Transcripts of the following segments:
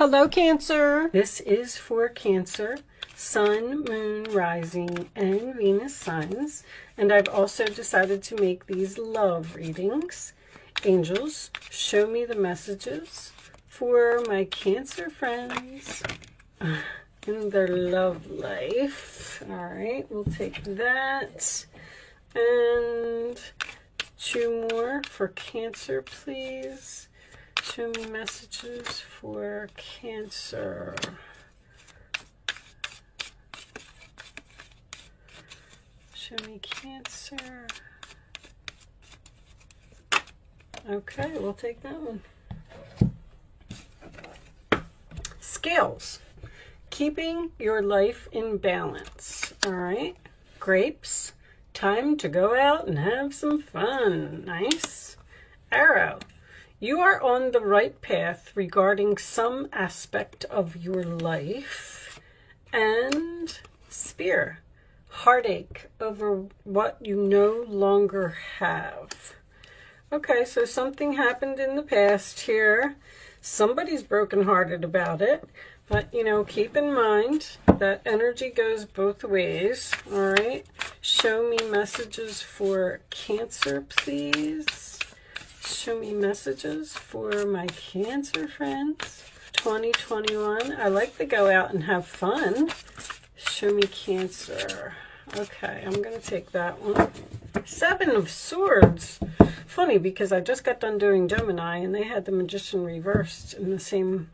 Hello, Cancer. This is for Cancer, Sun, Moon, Rising, and Venus signs. And I've also decided to make these love readings. Angels, show me the messages for my Cancer friends in their love life. All right, we'll take that. And two more for Cancer, please. Show me messages for Cancer. Show me Cancer. Okay, we'll take that one. Scales. Keeping your life in balance. All right. Grapes. Time to go out and have some fun. Nice. Arrow. You are on the right path regarding some aspect of your life. And Spear, heartache over what you no longer have. Okay, so something happened in the past here. Somebody's brokenhearted about it. But, you know, keep in mind that energy goes both ways. All right. Show me messages for Cancer, please. Show me messages for my Cancer friends. 2021. I like to go out and have fun. Show me Cancer. Okay, I'm going to take that one. 7 of Swords. Funny, because I just got done doing Gemini, and they had the Magician reversed in the same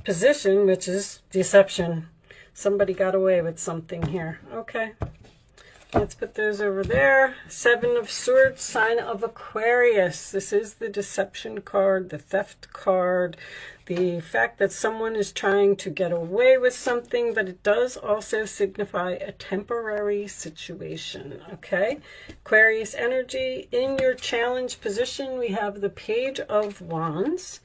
position, which is deception. Somebody got away with something here. Okay. Let's put those over there. 7 of Swords, sign of Aquarius. This is the deception card, the theft card, the fact that someone is trying to get away with something, but it does also signify a temporary situation, okay? Aquarius energy. In your challenge position, we have the Page of Wands.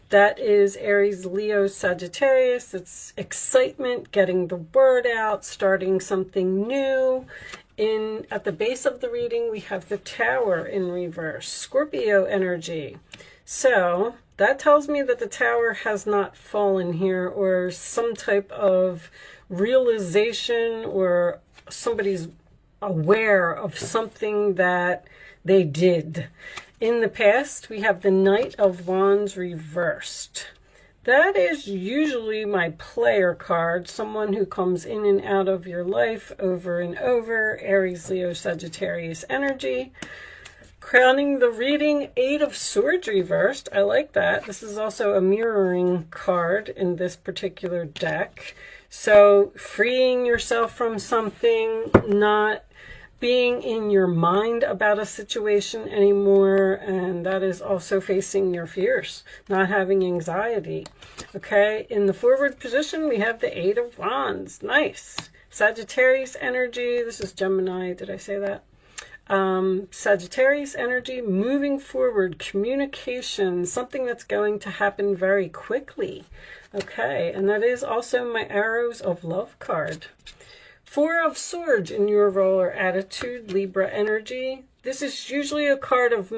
That is Aries, Leo, Sagittarius. It's excitement, getting the word out, starting something new. At the base of the reading, we have the Tower in reverse, Scorpio energy. So that tells me that the Tower has not fallen here, or some type of realization, or somebody's aware of something that they did. In the past, we have the Knight of Wands reversed. That is usually my player card, someone who comes in and out of your life over and over. Aries, Leo, Sagittarius energy. Crowning the reading, 8 of Swords reversed. I like that. This is also a mirroring card in this particular deck. So freeing yourself from something, not being in your mind about a situation anymore, and that is also facing your fears, not having anxiety. Okay, in the forward position, we have the 8 of Wands. Nice. Sagittarius energy. This is Gemini. Did I say that? Sagittarius energy, moving forward, communication, something that's going to happen very quickly. Okay, and that is also my Arrows of Love card. 4 of Swords in your role or attitude, Libra energy. This is usually a card of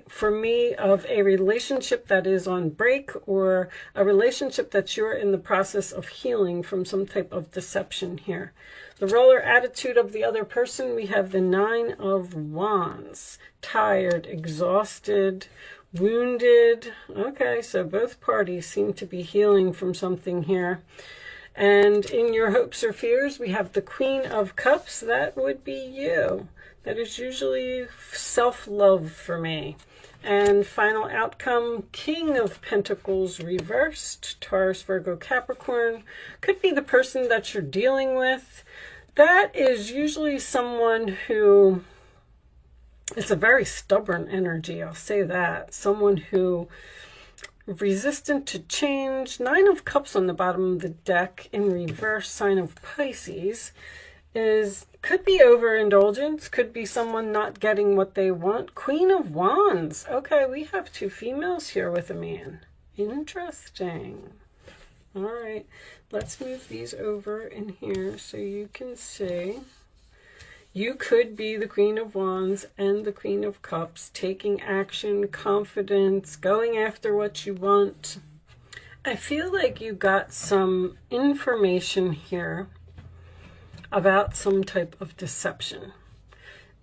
for me, of a relationship that is on break, or a relationship that you're in the process of healing from some type of deception here. The role or attitude of the other person, we have the 9 of Wands. Tired, exhausted, wounded. Okay, so both parties seem to be healing from something here. And in your hopes or fears, we have the Queen of Cups. That would be you. That is usually self-love for me. And final outcome, King of Pentacles reversed. Taurus, Virgo, Capricorn. Could be the person that you're dealing with. That is usually someone who, it's a very stubborn energy, I'll say that. Someone who resistant to change. 9 of Cups on the bottom of the deck in reverse, sign of Pisces, could be overindulgence, could be someone not getting what they want. Queen of Wands. Okay, we have 2 females here with a man. Interesting. All right, let's move these over in here so you can see. You could be the Queen of Wands and the Queen of Cups, taking action, confidence, going after what you want. I feel like you got some information here about some type of deception.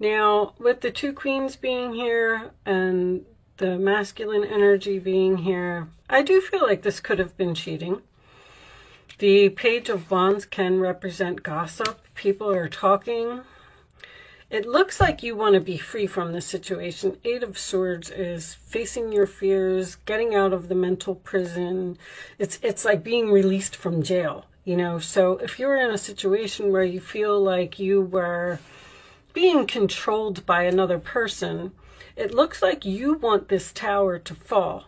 Now, with the two queens being here and the masculine energy being here, I do feel like this could have been cheating. The Page of Wands can represent gossip. People are talking. It looks like you want to be free from this situation. Eight of Swords is facing your fears, getting out of the mental prison. It's like being released from jail, you know. So if you're in a situation where you feel like you were being controlled by another person, it looks like you want this tower to fall.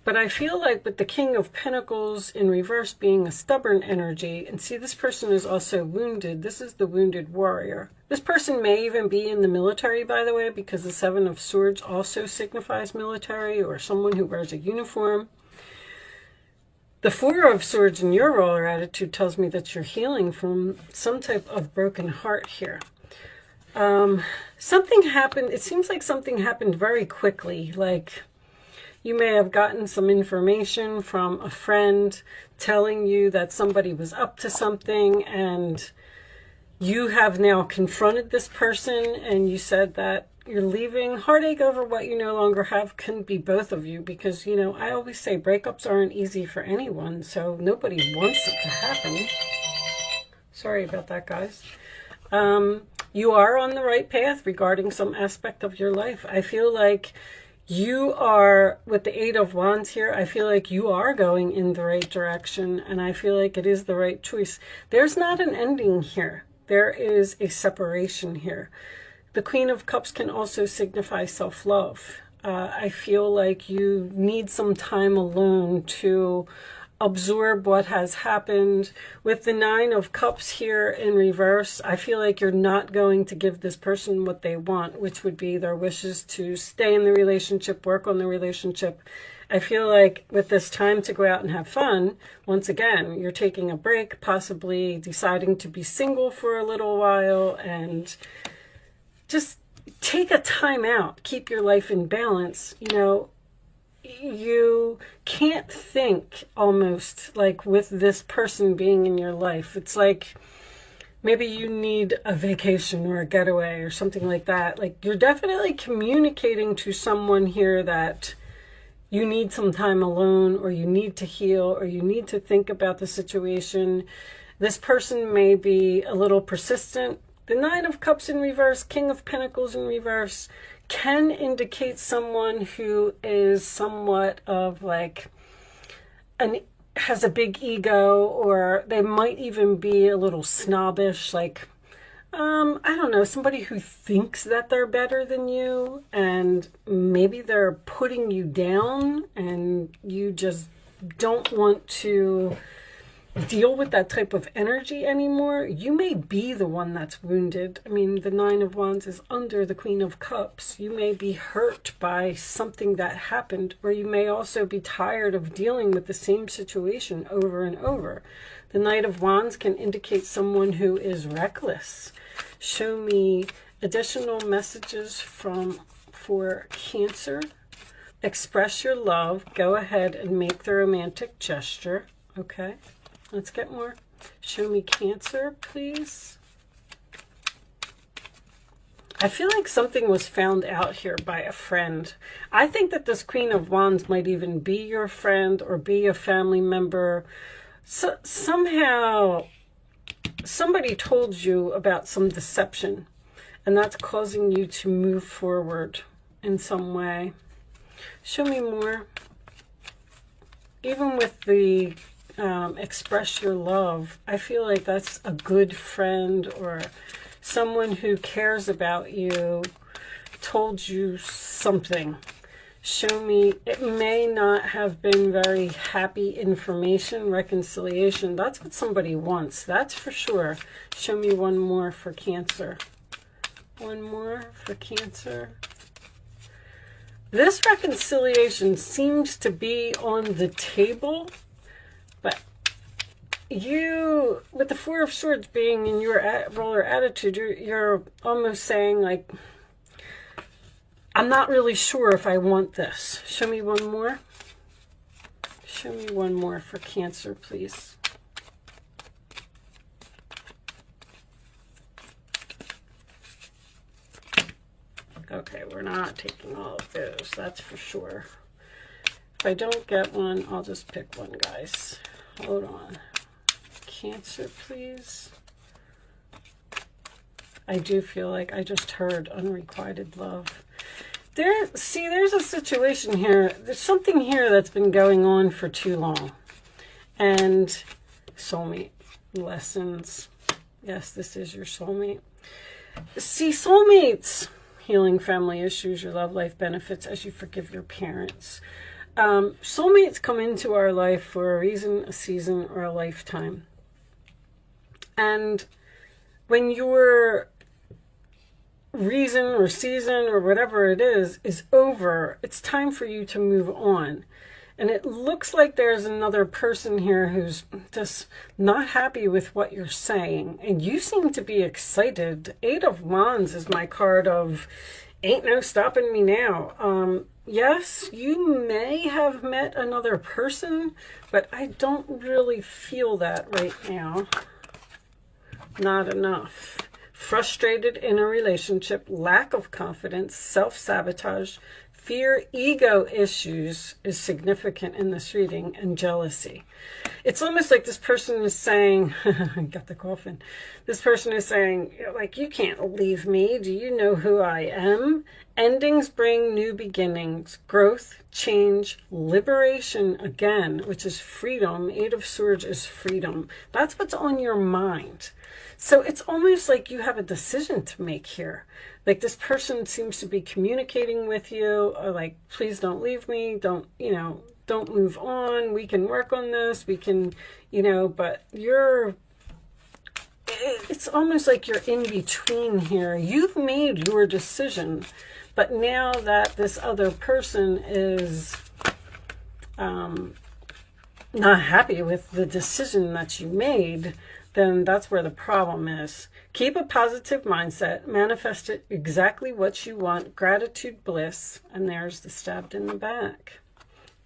But I feel like with the King of Pentacles in reverse being a stubborn energy, and see, this person is also wounded. This is the wounded warrior. This person may even be in the military, by the way, because the Seven of Swords also signifies military or someone who wears a uniform. The Four of Swords in your role or attitude tells me that you're healing from some type of broken heart here. Something happened. It seems like something happened very quickly. Like you may have gotten some information from a friend telling you that somebody was up to something, and you have now confronted this person and you said that you're leaving. Heartache over what you no longer have can be both of you, because, you know, I always say breakups aren't easy for anyone, so nobody wants it to happen. Sorry about that, guys. You are on the right path regarding some aspect of your life. I feel like you are, with the Eight of Wands here, I feel like you are going in the right direction, and I feel like it is the right choice. There's not an ending here. There is a separation here. The Queen of Cups can also signify self-love. I feel like you need some time alone to absorb what has happened. With the Nine of Cups here in reverse, I feel like you're not going to give this person what they want, which would be their wishes to stay in the relationship, work on the relationship. I feel like with this time to go out and have fun, once again, you're taking a break, possibly deciding to be single for a little while, and just take a time out, keep your life in balance. You know, you can't think almost like with this person being in your life. It's like maybe you need a vacation or a getaway or something like that. Like you're definitely communicating to someone here that you need some time alone, or you need to heal, or you need to think about the situation. This person may be a little persistent. The Nine of Cups in reverse, King of Pentacles in reverse, can indicate someone who is somewhat of like has a big ego, or they might even be a little snobbish, like I don't know, somebody who thinks that they're better than you, and maybe they're putting you down and you just don't want to deal with that type of energy anymore. You may be the one that's wounded. I mean, the Nine of Wands is under the Queen of Cups. You may be hurt by something that happened, or you may also be tired of dealing with the same situation over and over. The Knight of Wands can indicate someone who is reckless. Show me additional messages for Cancer. Express your love. Go ahead and make the romantic gesture. Okay. Let's get more. Show me Cancer, please. I feel like something was found out here by a friend. I think that this Queen of Wands might even be your friend or be a family member. So, somehow, somebody told you about some deception, and that's causing you to move forward in some way. Show me more. Even with the express your love, I feel like that's a good friend or someone who cares about you, told you something. Show me, it may not have been very happy information, reconciliation. That's what somebody wants, that's for sure. Show me one more for Cancer. One more for Cancer. This reconciliation seems to be on the table, but you, with the Four of Swords being in your role or attitude, you're almost saying like, I'm not really sure if I want this. Show me one more. Show me one more for Cancer, please. Okay, we're not taking all of those, that's for sure. If I don't get one, I'll just pick one, guys. Hold on. Cancer, please. I do feel like I just heard unrequited love. See, there's a situation here. There's something here that's been going on for too long. And soulmate lessons. Yes, this is your soulmate. See, soulmates, healing family issues, your love life benefits as you forgive your parents. Soulmates come into our life for a reason, a season, or a lifetime. And when your reason or season or whatever it is over, it's time for you to move on. And it looks like there's another person here who's just not happy with what you're saying. And you seem to be excited. 8 of Wands is my card of ain't no stopping me now. Yes, you may have met another person, but I don't really feel that right now. Not enough. Frustrated in a relationship, lack of confidence, self-sabotage, fear, ego issues is significant in this reading, and jealousy. It's almost like this person is saying, I got the coffin. This person is saying, like, you can't leave me. Do you know who I am? Endings bring new beginnings, growth, change, liberation again, which is freedom. 8 of Swords is freedom. That's what's on your mind. So it's almost like you have a decision to make here. Like this person seems to be communicating with you, or like, please don't leave me. Don't move on. We can work on this. We can, but it's almost like you're in between here. You've made your decision, but now that this other person is not happy with the decision that you made, then that's where the problem is. Keep a positive mindset. Manifest it exactly what you want. Gratitude, bliss. And there's the stabbed in the back.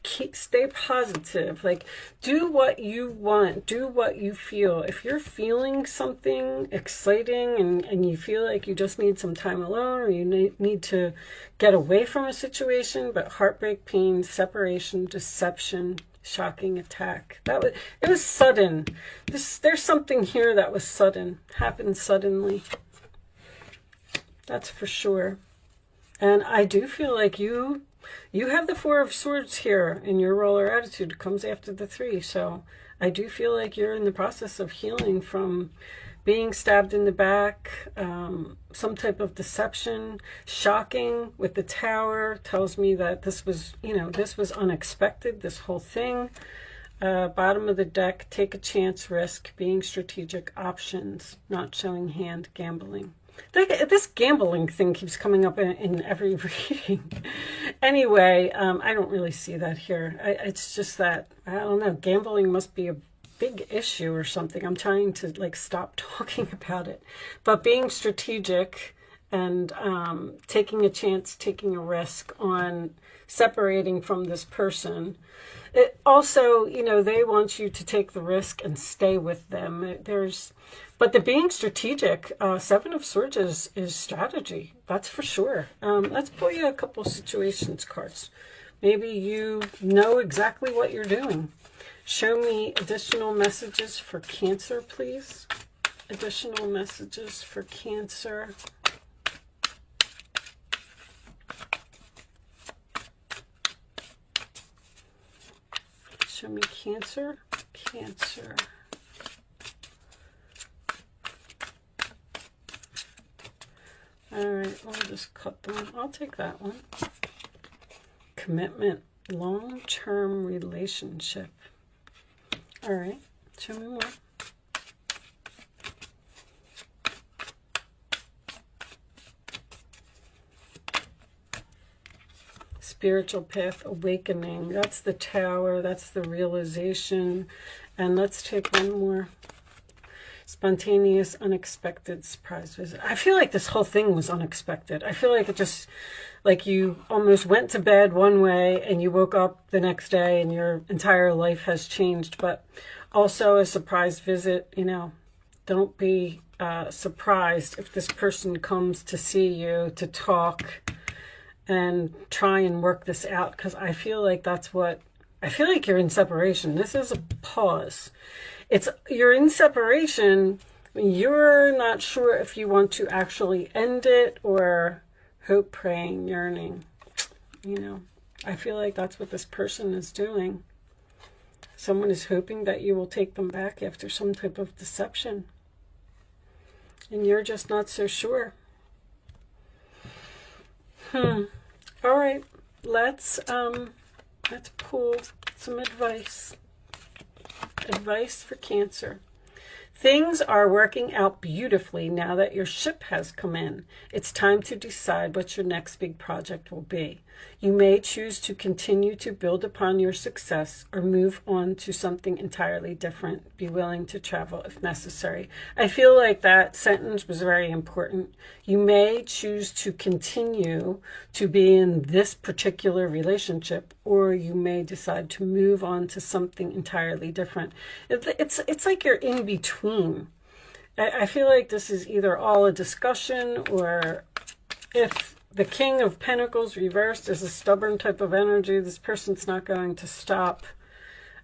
Stay positive. Like, do what you want. Do what you feel. If you're feeling something exciting and you feel like you just need some time alone, or you need to get away from a situation, but heartbreak, pain, separation, deception, shocking attack. It was sudden. There's something here that was sudden. Happened suddenly. That's for sure. And I do feel like you have the 4 of Swords here in your roller attitude. It comes after the 3. So I do feel like you're in the process of healing from being stabbed in the back, some type of deception. Shocking with the Tower tells me that this was, this was unexpected, this whole thing. Bottom of the deck, take a chance, risk, being strategic, options, not showing hand, gambling. This gambling thing keeps coming up in every reading. Anyway, I don't really see that here. It's just that, I don't know, gambling must be a big issue or something. I'm trying to stop talking about it. But being strategic and taking a chance, taking a risk on separating from this person. It also, they want you to take the risk and stay with them. But the being strategic, 7 of Swords is strategy. That's for sure. Let's pull you a couple situations cards. Maybe you know exactly what you're doing. Show me additional messages for Cancer, please. Additional messages for Cancer. Show me Cancer. Cancer. All right, I'll just cut them. I'll take that one. Commitment. Long-term relationship. All right, show me more. Spiritual path, awakening. That's the Tower. That's the realization. And let's take one more. Spontaneous, unexpected surprise visit. I feel like this whole thing was unexpected. I feel like it just, like you almost went to bed one way and you woke up the next day and your entire life has changed. But also a surprise visit, you know, don't be surprised if this person comes to see you, to talk and try and work this out. Because I feel like that's what, I feel like you're in separation. This is a pause. You're in separation. You're not sure if you want to actually end it or hope, praying, yearning. You know, I feel like that's what this person is doing. Someone is hoping that you will take them back after some type of deception. And you're just not so sure. All right, let's pull some advice. Advice for Cancer. Things are working out beautifully now that your ship has come in. It's time to decide what your next big project will be. You may choose to continue to build upon your success or move on to something entirely different. Be willing to travel if necessary. I feel like that sentence was very important. You may choose to continue to be in this particular relationship, or you may decide to move on to something entirely different. It's like you're in between. I feel like this is either all a discussion, or if the King of Pentacles reversed is a stubborn type of energy, this person's not going to stop,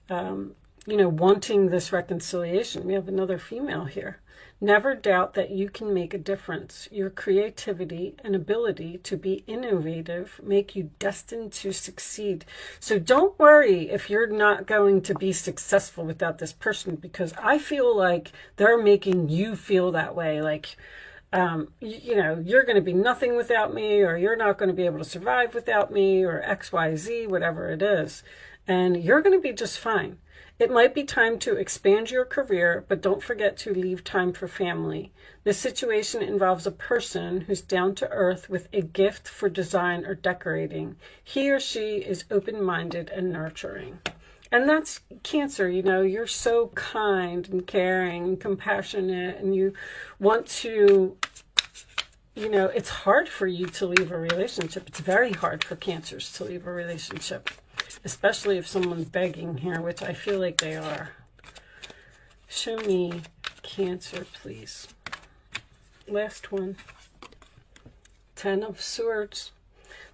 wanting this reconciliation. We have another female here. Never doubt that you can make a difference. Your creativity and ability to be innovative make you destined to succeed. So don't worry if you're not going to be successful without this person, because I feel like they're making you feel that way. Like, you're going to be nothing without me, or you're not going to be able to survive without me, or XYZ, whatever it is. And you're going to be just fine. It might be time to expand your career, but don't forget to leave time for family. This situation involves a person who's down to earth with a gift for design or decorating. He or she is open-minded and nurturing. And that's Cancer. You're so kind and caring and compassionate, and you want to, it's hard for you to leave a relationship. It's very hard for Cancers to leave a relationship, especially if someone's begging here, which I feel like they are. Show me Cancer, please. Last one. 10 of Swords.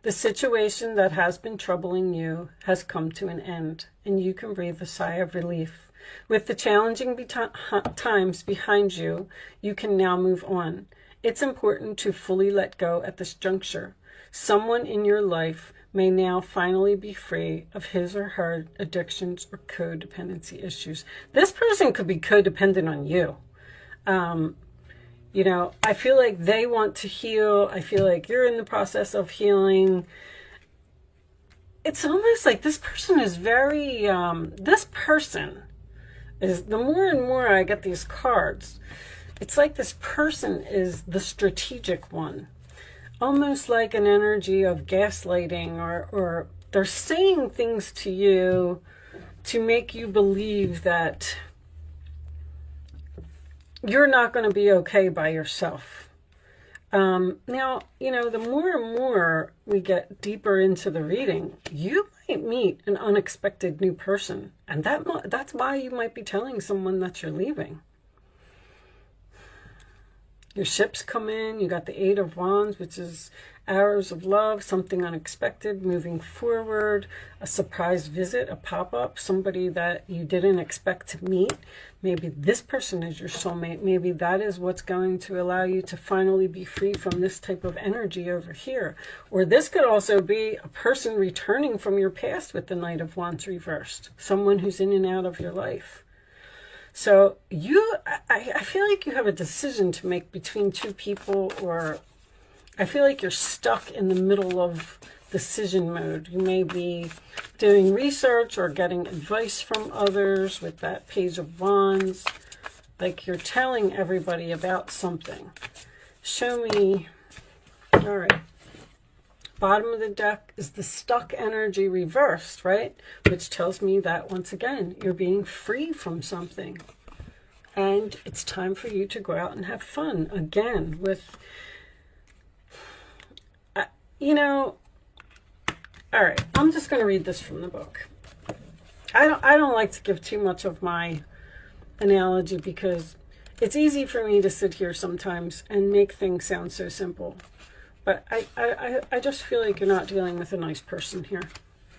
The situation that has been troubling you has come to an end, and you can breathe a sigh of relief. With the challenging times behind you, you can now move on. It's important to fully let go at this juncture. Someone in your life may now finally be free of his or her addictions or codependency issues. This person could be codependent on you. I feel like they want to heal. I feel like you're in the process of healing. It's almost like this person is very, the more and more I get these cards, it's like this person is the strategic one. Almost like an energy of gaslighting, or they're saying things to you to make you believe that you're not going to be okay by yourself. Now, the more and more we get deeper into the reading, you might meet an unexpected new person. And that's why you might be telling someone that you're leaving. Your ships come in, you got the 8 of Wands, which is arrows of love, something unexpected, moving forward, a surprise visit, a pop-up, somebody that you didn't expect to meet. Maybe this person is your soulmate. Maybe that is what's going to allow you to finally be free from this type of energy over here. Or this could also be a person returning from your past with the Knight of Wands reversed, someone who's in and out of your life. So I feel like you have a decision to make between two people, or I feel like you're stuck in the middle of decision mode. You may be doing research or getting advice from others with that Page of Wands. Like you're telling everybody about something. Show me. All right. Bottom of the deck is the stuck energy reversed, right? Which tells me that, once again, you're being free from something. And it's time for you to go out and have fun again with, you know, all right, I'm just going to read this from the book. I don't like to give too much of my analogy because it's easy for me to sit here sometimes and make things sound so simple. But I just feel like you're not dealing with a nice person here.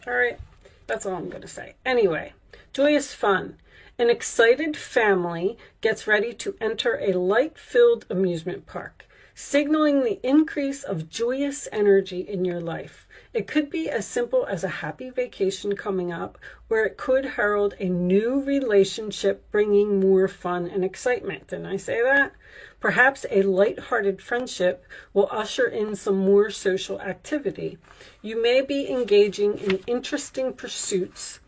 All right, that's all I'm going to say. Anyway, joyous fun. An excited family gets ready to enter a light-filled amusement park, signaling the increase of joyous energy in your life. It could be as simple as a happy vacation coming up, or it could herald a new relationship bringing more fun and excitement. Didn't I say that? Perhaps a light-hearted friendship will usher in some more social activity. You may be engaging in interesting pursuits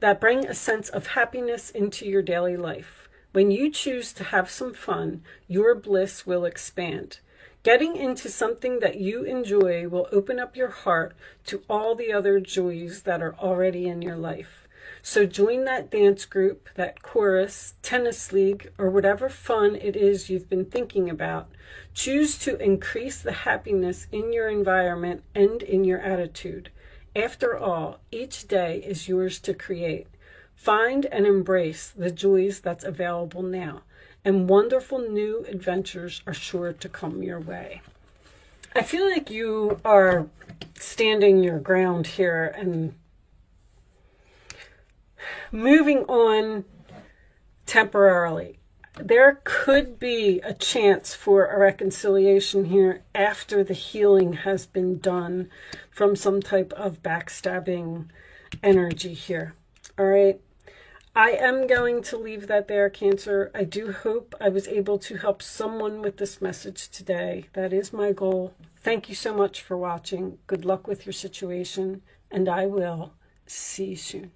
that bring a sense of happiness into your daily life. When you choose to have some fun, your bliss will expand. Getting into something that you enjoy will open up your heart to all the other joys that are already in your life. So join that dance group, that chorus, tennis league, or whatever fun it is you've been thinking about. Choose to increase the happiness in your environment and in your attitude. After all, each day is yours to create. Find and embrace the joys that's available now, and wonderful new adventures are sure to come your way. I feel like you are standing your ground here and moving on temporarily. There could be a chance for a reconciliation here after the healing has been done from some type of backstabbing energy here. All right. I am going to leave that there, Cancer. I do hope I was able to help someone with this message today. That is my goal. Thank you so much for watching. Good luck with your situation, and I will see you soon.